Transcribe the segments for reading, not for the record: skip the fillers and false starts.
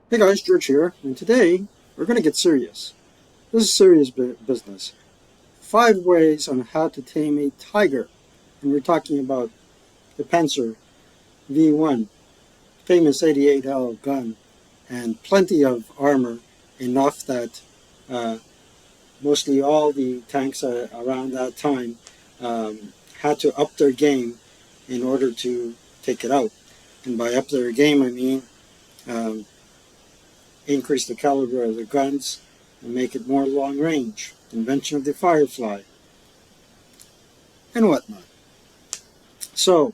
Hey guys, George here, and today we're going to get serious. This is serious business. 5 ways on how to tame a tiger. And we're talking about the Panzer V1, famous 88L gun, and plenty of armor, enough that mostly all the tanks around that time had to up their game in order to take it out. And by up their game, I mean increase the caliber of the guns and make it more long range. Invention of the Firefly and whatnot. So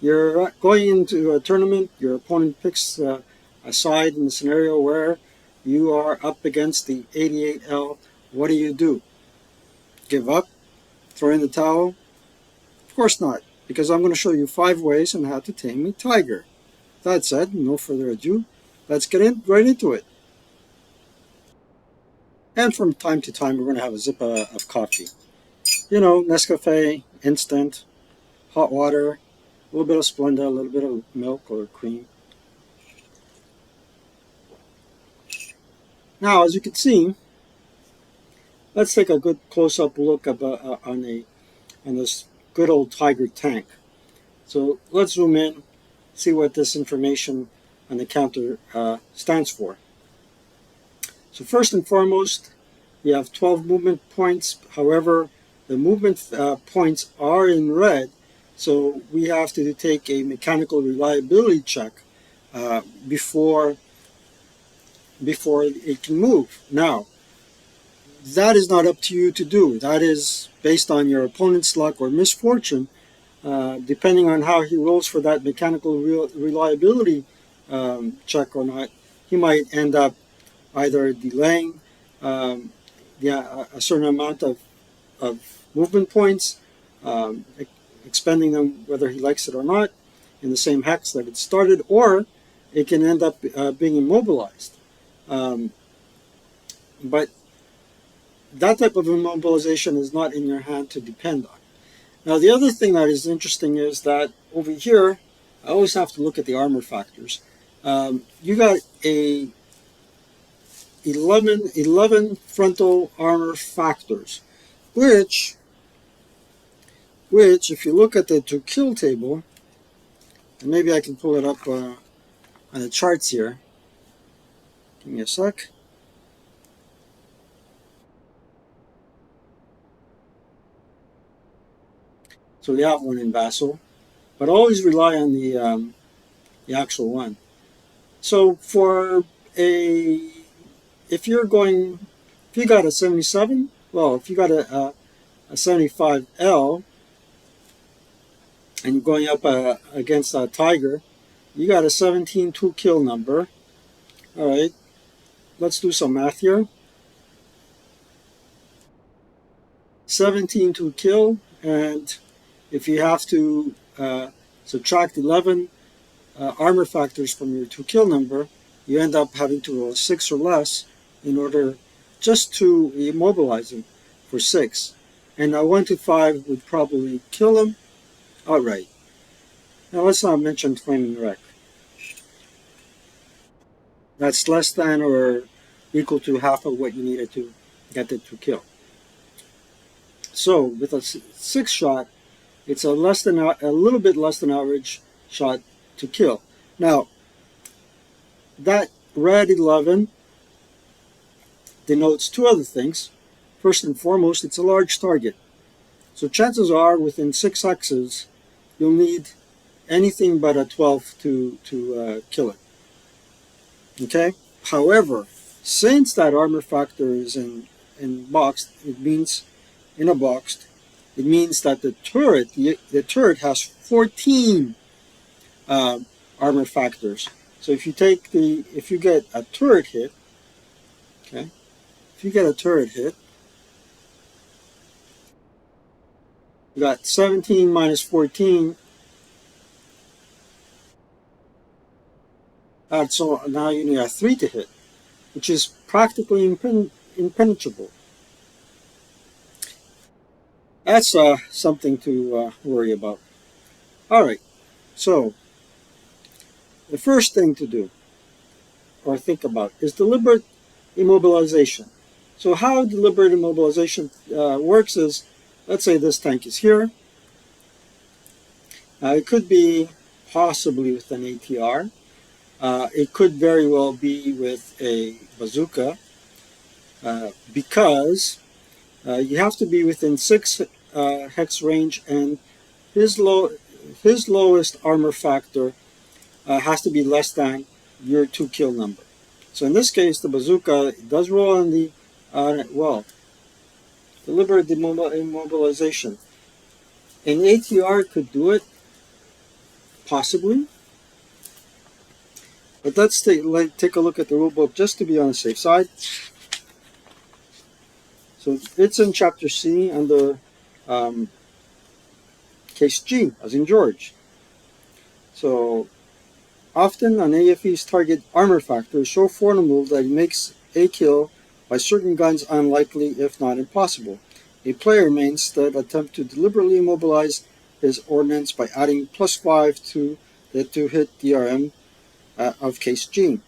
you're going into a tournament, your opponent picks a side in the scenario where you are up against the 88L. What do? Give up? Throw in the towel? Of course not, because I'm going to show you 5 ways on how to tame a tiger. That said, no further ado, let's get right into it. And from time to time, we're going to have a sip of coffee. You know, Nescafe, instant, hot water, a little bit of Splenda, a little bit of milk or cream. Now, as you can see, let's take a good close-up look on this good old Tiger tank. So let's zoom in, see what this information on the counter stands for. So first and foremost, we have 12 movement points. However, the movement points are in red, so we have to take a mechanical reliability check before it can move. Now, that is not up to you to do. That is based on your opponent's luck or misfortune. Depending on how he rolls for that mechanical reliability check or not, he might end up either delaying a certain amount of movement points, expending them whether he likes it or not in the same hex that it started, or it can end up being immobilized. But that type of immobilization is not in your hand to depend on. Now, the other thing that is interesting is that over here, I always have to look at the armor factors. You got a 11 frontal armor factors, which if you look at the to kill table, and maybe I can pull it up on the charts here. Give me a sec. So we have one in Vassal, but always rely on the actual one. So for if you got a 77, well, if you got a 75L, and you're going up against a Tiger, you got a 17 2-kill number. All right, let's do some math here. 17 2-kill, and if you have to subtract 11 armor factors from your 2-kill number, you end up having to roll 6 or less in order just to immobilize him for 6. And a 1 to 5 would probably kill him outright. Now let's not mention flaming wreck. That's less than or equal to half of what you needed to get it to kill. So with a 6 shot, it's a little bit less than average shot to kill. Now, that red 11 denotes 2 other things. First and foremost, it's a large target. So chances are within 6 X's, you'll need anything but a 12 to kill it. Okay? However, since that armor factor is in boxed, it means in a boxed, it means that the turret has 14 uh, armor factors. So if you get a turret hit, okay, if you get a turret hit, you got 17 minus 14. So now you need a 3 to hit, which is practically impenetrable. That's something to worry about. All right, so the first thing to do or think about is deliberate immobilization. So how deliberate immobilization works is, let's say this tank is here. It could be possibly with an ATR. It could very well be with a bazooka because you have to be within 6 hex range, and his lowest armor factor has to be less than your 2 kill number. So in this case, the bazooka does roll on the deliberate immobilization. An ATR could do it, possibly, but let's take a look at the rulebook just to be on the safe side. So it's in Chapter C under um, Case G, as in George. So often an AFE's target armor factor is so formidable that it makes a kill by certain guns unlikely, if not impossible. A player may instead attempt to deliberately immobilize his ordnance by adding +5 to the to-hit DRM of Case G.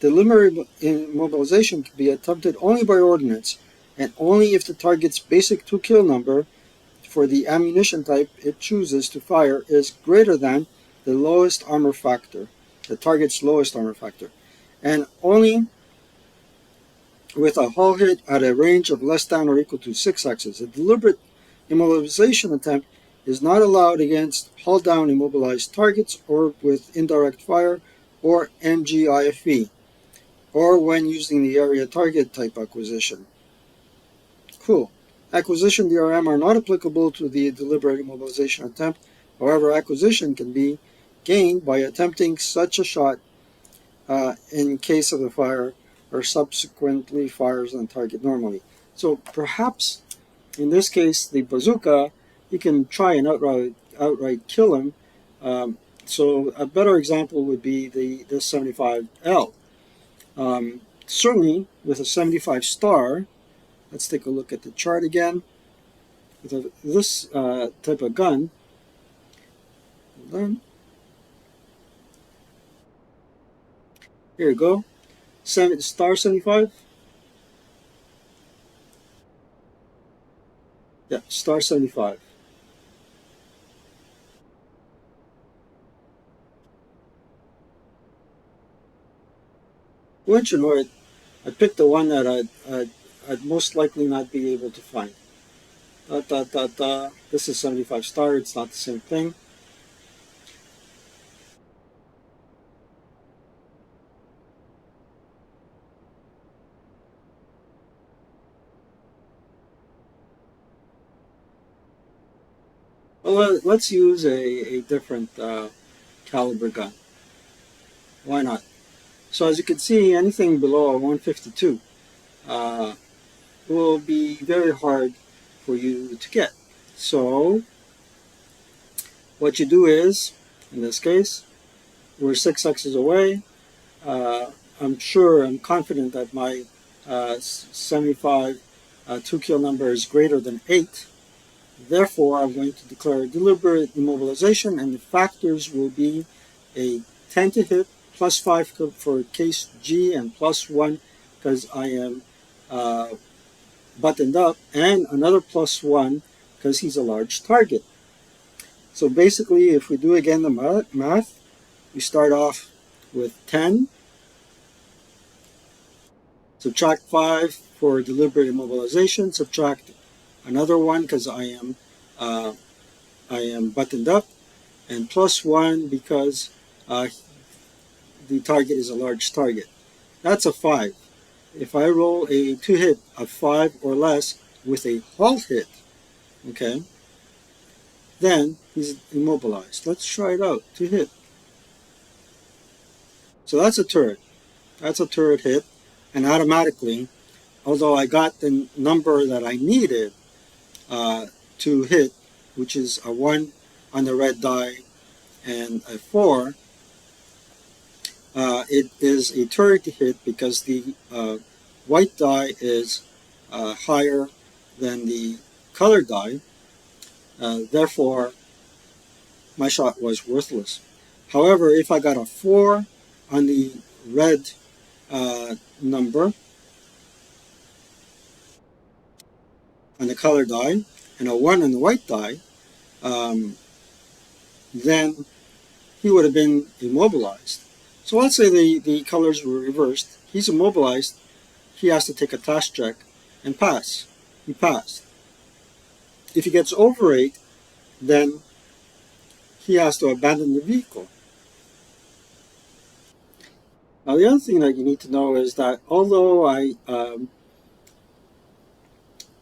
Deliberate immobilization can be attempted only by ordnance, and only if the target's basic 2 kill number for the ammunition type it chooses to fire is greater than the lowest armor factor, the target's lowest armor factor, and only with a hull hit at a range of less than or equal to 6 X's. A deliberate immobilization attempt is not allowed against hull down immobilized targets or with indirect fire or MGIFV, or when using the area target type acquisition. Cool. Acquisition DRM are not applicable to the deliberate immobilization attempt. However, acquisition can be gained by attempting such a shot in case of a fire or subsequently fires on target normally. So perhaps in this case, the bazooka, you can try and outright kill him. So a better example would be the 75L. Certainly with a 75 star, let's take a look at the chart again. With this type of gun, here you go, star 75. Yeah, star 75. Wouldn't you know it, I picked the one that I'd most likely not be able to find. This is 75 star, it's not the same thing. Well, let's use a different caliber gun. Why not? So as you can see, anything below a 152 uh, will be very hard for you to get. So what you do is, in this case, we're 6 X's away. I'm confident that my 75 2 kill number is greater than 8. Therefore, I'm going to declare deliberate immobilization, and the factors will be a 10 to hit, +5 for case G, and +1 because I am buttoned up, and another +1 because he's a large target. So basically, if we do again the math, we start off with 10, subtract 5 for deliberate immobilization, subtract another 1 because I am uh, I am buttoned up, and +1 because uh, the target is a large target. That's a 5. If I roll a 2-hit of 5 or less with a halt hit, okay, then he's immobilized. Let's try it out. 2-hit. So that's a turret. That's a turret hit, and automatically, although I got the number that I needed uh, to hit, which is a 1 on the red die and a 4, it is a turret hit because the white die is higher than the colored die. Therefore, my shot was worthless. However, if I got a 4 on the red number on the colored die and a 1 on the white die, um, then he would have been immobilized. So let's say the colors were reversed. He's immobilized. He has to take a task check and pass. He passed. If he gets over 8, then he has to abandon the vehicle. Now, the other thing that you need to know is that although I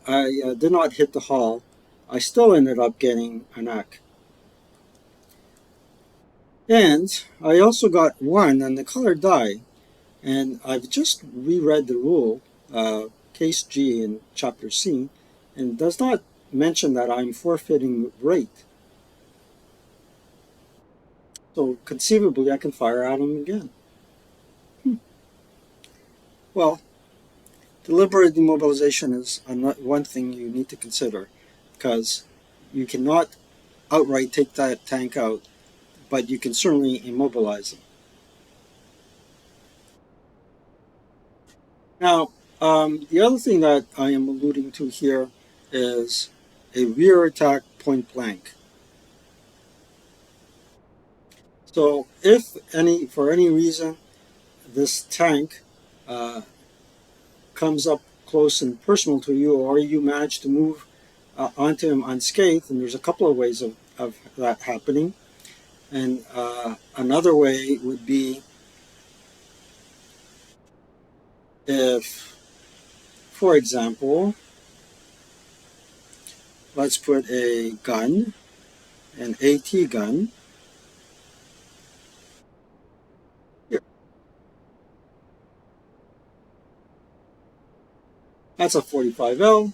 did not hit the hull, I still ended up getting an ack. And I also got 1 on the colored die, and I've just reread the rule, case G in chapter C, and it does not mention that I'm forfeiting rate. So conceivably, I can fire at him again. Well, deliberate demobilization is one thing you need to consider, because you cannot outright take that tank out, but you can certainly immobilize them. Now, the other thing that I am alluding to here is a rear attack point blank. So if for any reason this tank uh, comes up close and personal to you, or you manage to move onto him unscathed, and there's a couple of ways of that happening. And another way would be if, for example, let's put a gun, an AT gun. Here, that's a 45L,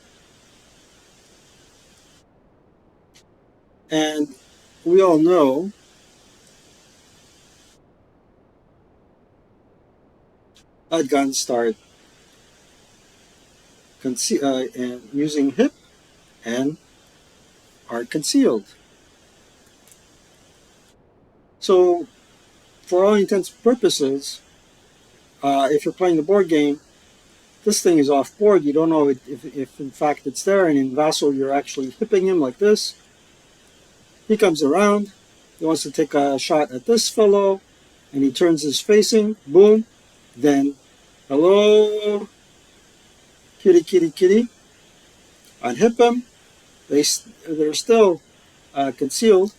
and we all know that guns start and using hip and are concealed. So, for all intents and purposes, if you're playing the board game, this thing is off board. You don't know if in fact it's there, and in Vassal you're actually hipping him like this. He comes around, he wants to take a shot at this fellow, and he turns his facing, boom, then, hello, kitty, kitty, kitty, unhip him, they're still concealed,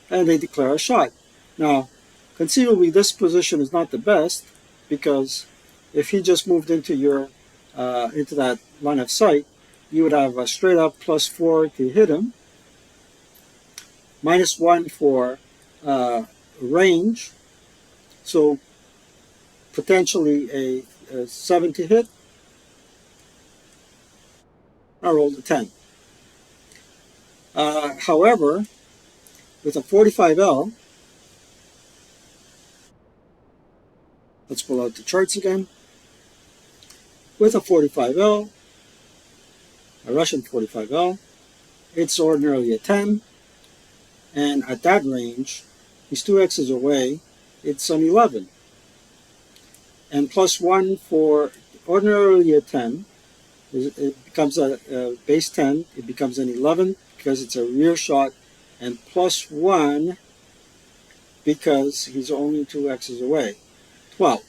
and they declare a shot. Now, conceivably, this position is not the best, because if he just moved into into that line of sight, you would have a straight up +4 to hit him, -1 for range, so potentially a 7 to hit. I rolled a 10. However, with a 45L, let's pull out the charts again. With a 45L, a Russian 45L, it's ordinarily a 10, and at that range, he's 2x's away, it's an 11. And +1 for ordinarily a 10, it becomes a base 10, it becomes an 11 because it's a rear shot, and +1 because he's only 2x's away, 12.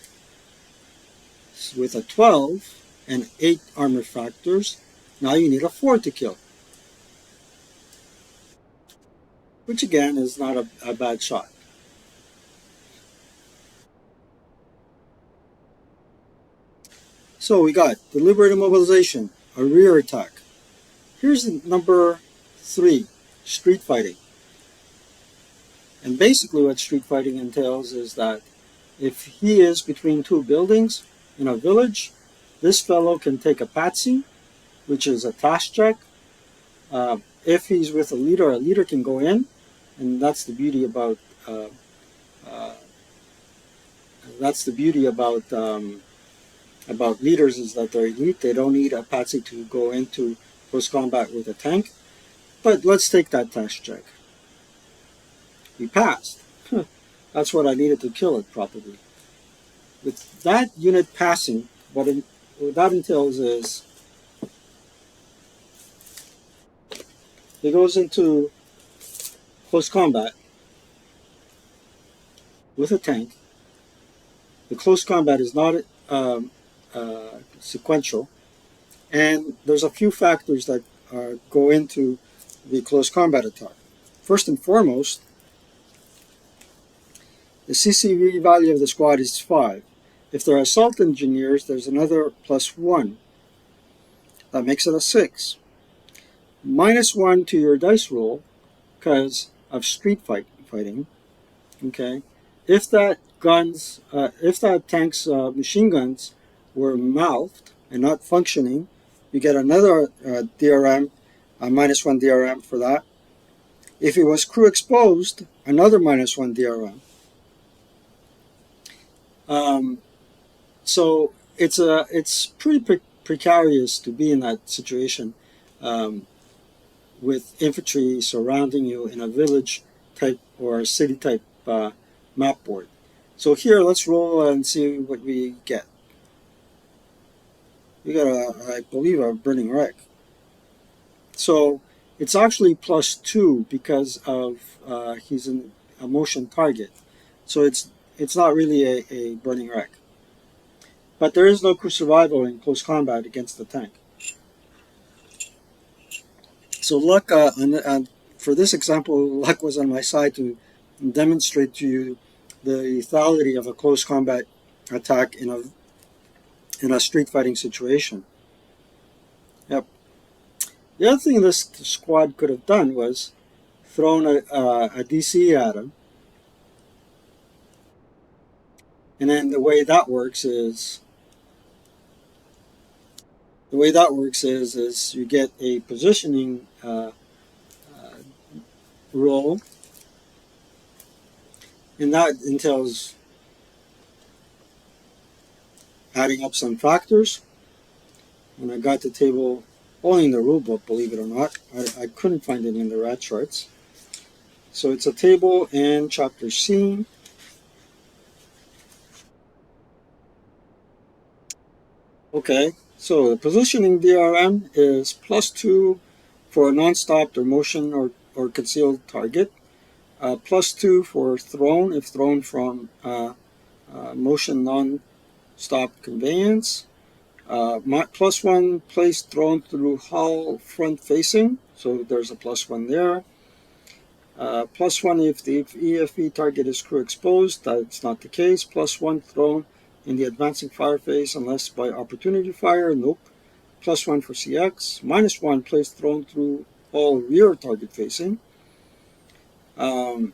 With a 12 and 8 armor factors, now you need a 4 to kill. which again is not a bad shot. So we got deliberate immobilization, a rear attack. Here's number three, street fighting. And basically what street fighting entails is that if he is between two buildings in a village, this fellow can take a patsy, which is a task check. If he's with a leader can go in, and uh, uh, that's the beauty about leaders is that they're elite. They don't need a patsy to go into close combat with a tank. But let's take that task check. He passed. That's what I needed to kill it probably. With that unit passing, what that entails is he goes into close combat with a tank. The close combat is not sequential, and there's a few factors that go into the close combat attack. First and foremost, the CCV value of the squad is 5. If they're assault engineers, there's another +1. That makes it a 6. -1 to your dice roll because of fighting. Okay, if that tank's machine guns were mouthed and not functioning, you get another DRM, -1 DRM for that. If it was crew exposed, another -1 DRM. Um, so it's pretty precarious to be in that situation um, with infantry surrounding you in a village type or a city type map board. So here, let's roll and see what we get. We got I believe, a burning wreck. So it's actually +2 because of he's a motion target. So it's not really a burning wreck. But there is no crew survival in close combat against the tank. So luck, for this example, luck was on my side to demonstrate to you the lethality of a close combat attack in a street fighting situation. Yep. The other thing this squad could have done was thrown a DC at him, and then the way that works is you get a positioning roll, and that entails adding up some factors. When I got the table, only in the rule book, believe it or not, I couldn't find it in the rat charts. So it's a table in chapter C. Okay, so the positioning DRM is +2 for a non-stopped or motion or concealed target, +2 for thrown if thrown from motion non-stop conveyance, +1 place thrown through hull front facing, so there's a +1 there. +1 if the EFE target is crew exposed, that's not the case. +1 thrown in the advancing fire phase unless by opportunity fire, nope. +1 for CX, -1 place thrown through all rear target facing. Um,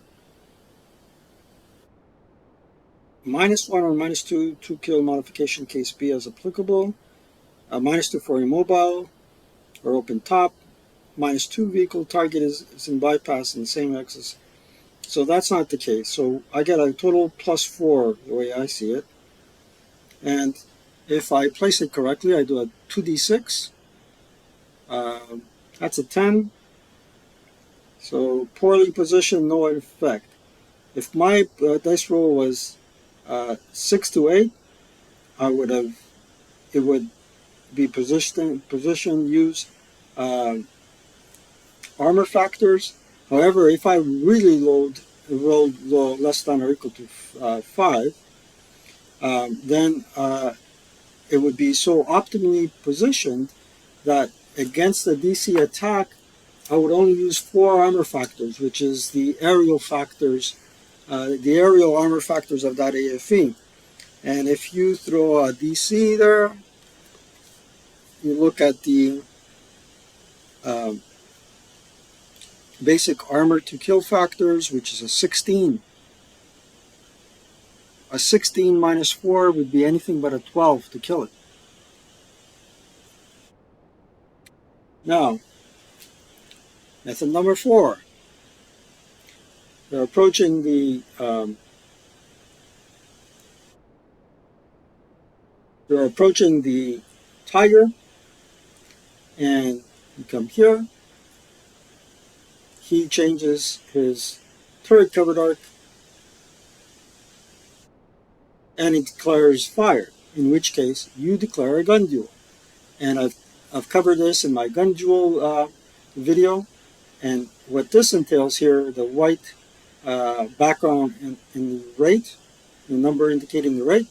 -1 or -2 kill modification case B as applicable. -2 for immobile or open top. -2 vehicle target is in bypass in the same axis. So that's not the case. So I get a total +4 the way I see it. And if I place it correctly, I do a 2d6. That's a 10. So poorly positioned, no effect. If my dice roll was 6 to 8, it would be position use armor factors. However, if I really rolled low, less than or equal to 5, then it would be so optimally positioned that against the DC attack, I would only use 4 armor factors, which is the aerial factors, the aerial armor factors of that AFE. And if you throw a DC there, you look at the um, basic armor to kill factors, which is a 16. A 16 minus 4 would be anything but a 12 to kill it. Now, method number 4. They're approaching the tiger, and you come here. He changes his turret covered arc, and he declares fire. In which case, you declare a gun duel. And I've covered this in my gun duel video. And what this entails here, the white background in the rate, the number indicating the rate,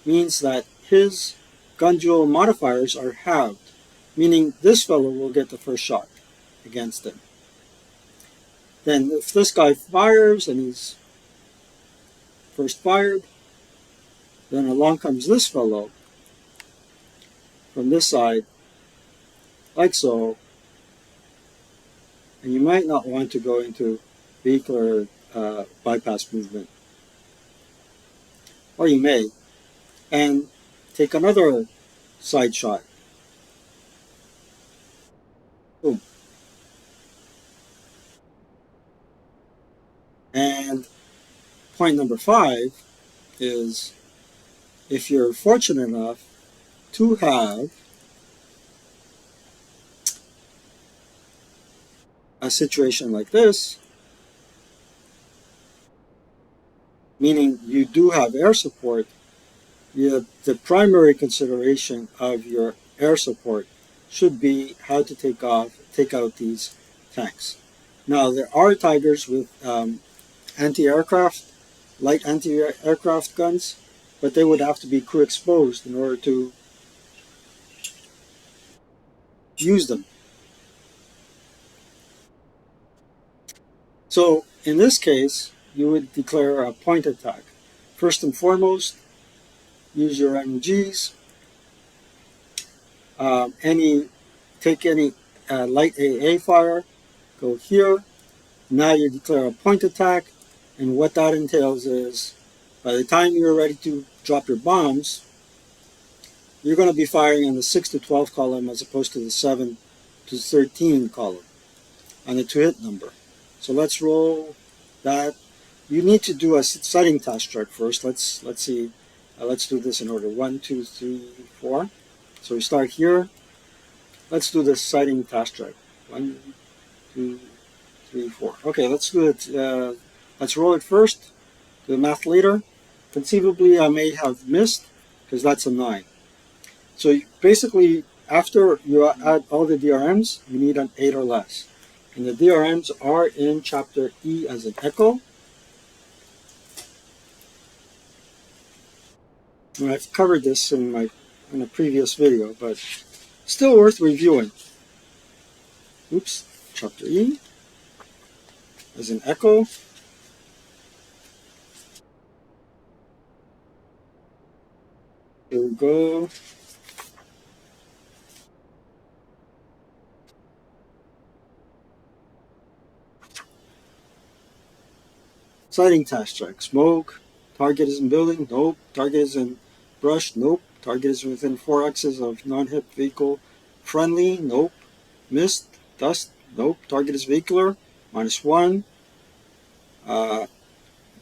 means that his gun duel modifiers are halved, meaning this fellow will get the first shot against him. Then if this guy fires and he's first fired, then along comes this fellow from this side, like so, and you might not want to go into vehicular bypass movement, or you may, and take another side shot. Boom. And point number 5 is, if you're fortunate enough to have a situation like this, meaning you do have air support, the primary consideration of your air support should be how to take out these tanks. Now, there are Tigers with anti-aircraft, light anti-aircraft guns, but they would have to be crew exposed in order to use them. So in this case, you would declare a point attack. First and foremost, use your MGs. Take any light AA fire, go here. Now you declare a point attack, and what that entails is, by the time you're ready to drop your bombs, you're going to be firing on the 6 to 12 column as opposed to the 7 to 13 column on the to-hit number. So let's roll that. You need to do a sighting task check first. Let's see. Let's do this in order. 1, 2, 3, 4. So we start here. Let's do the sighting task check. 1, 2, 3, 4. Okay, let's do it. Let's roll it first. Do the math later. Conceivably, I may have missed because that's a 9. So basically, after you add all the DRMs, you need an 8 or less. And the DRMs are in chapter E as in echo. And I've covered this in a previous video, but still worth reviewing. Oops, chapter E as in echo. Here we go. Sighting task check. Smoke. Target is in building. Nope. Target is in brush. Nope. Target is within 4 axes of non-hit vehicle. Friendly. Nope. Mist. Dust. Nope. Target is vehicular. -1.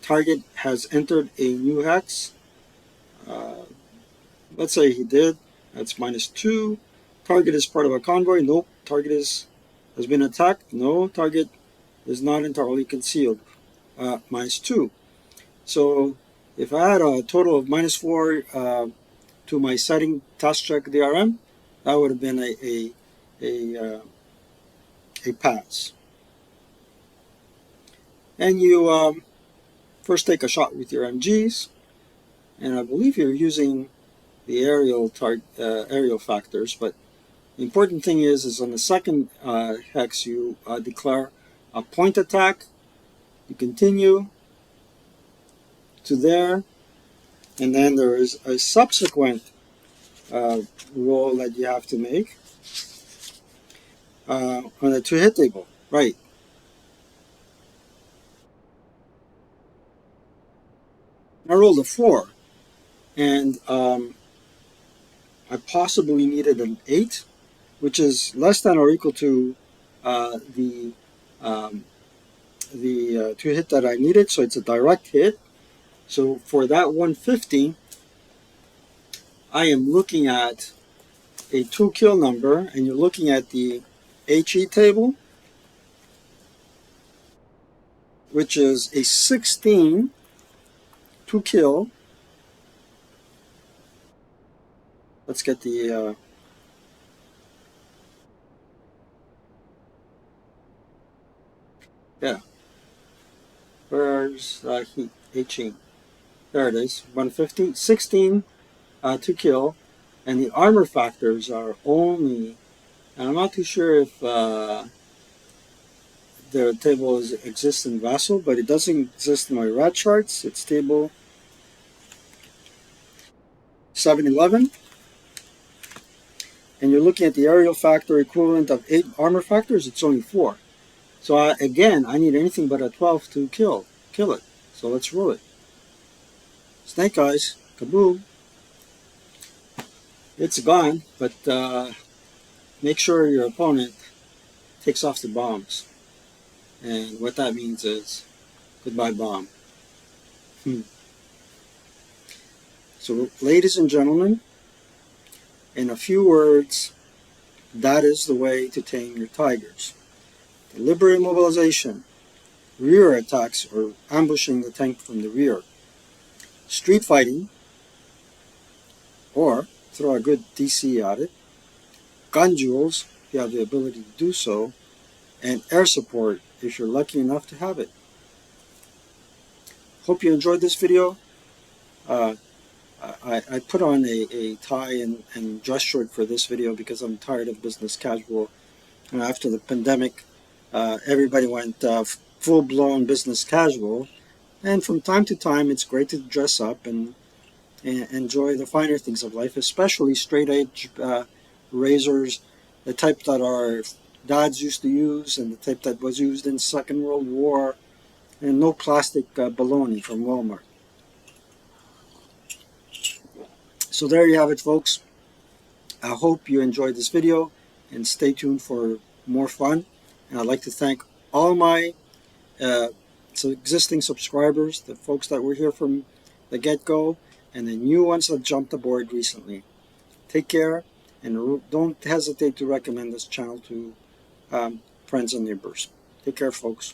Target has entered a new hex. Let's say he did. That's -2. Target is part of a convoy. Nope. Target has been attacked. No. Target is not entirely concealed. -2. So if I had a total of -4 to my sighting task check DRM, that would have been a pass. And you first take a shot with your MGs, and I believe you're using the aerial factors, but The important thing is on the second hex you declare a point attack. You continue to there, and then there is a subsequent roll that you have to make on a 2-hit table. Right. I rolled a 4, and I possibly needed an 8, which is less than or equal to uh, the um, the 2-hit that I needed, so it's a direct hit. So for that 150, I am looking at a 2-kill number, and you're looking at the HE table, which is a 16 2-kill. Let's get the yeah. Where's HE? There it is. 150, 16 2-kill, and the armor factors are only. And I'm not too sure if the table exists in Vassal, but it doesn't exist in my rat charts. It's table 711, and you're looking at the aerial factor equivalent of 8 armor factors. It's only 4. So again, I need anything but a 12 to kill it. So let's roll it. Snake eyes, kaboom. It's gone, but make sure your opponent takes off the bombs. And what that means is goodbye bomb. So ladies and gentlemen, in a few words, that is the way to tame your tigers. Deliberate immobilization, rear attacks or ambushing the tank from the rear, street fighting, or throw a good DC at it, gun duels if you have the ability to do so, and air support if you're lucky enough to have it. Hope you enjoyed this video. I put on a tie and dress shirt for this video because I'm tired of business casual. After the pandemic, everybody went full-blown business casual, and from time to time it's great to dress up and enjoy the finer things of life, especially straight-edge razors, the type that our dads used to use and the type that was used in the Second World War, and no plastic baloney from Walmart. So there you have it, folks. I hope you enjoyed this video, and stay tuned for more fun. And I'd like to thank all my existing subscribers, the folks that were here from the get-go, and the new ones that jumped aboard recently. Take care, and don't hesitate to recommend this channel to friends and neighbors. Take care, folks.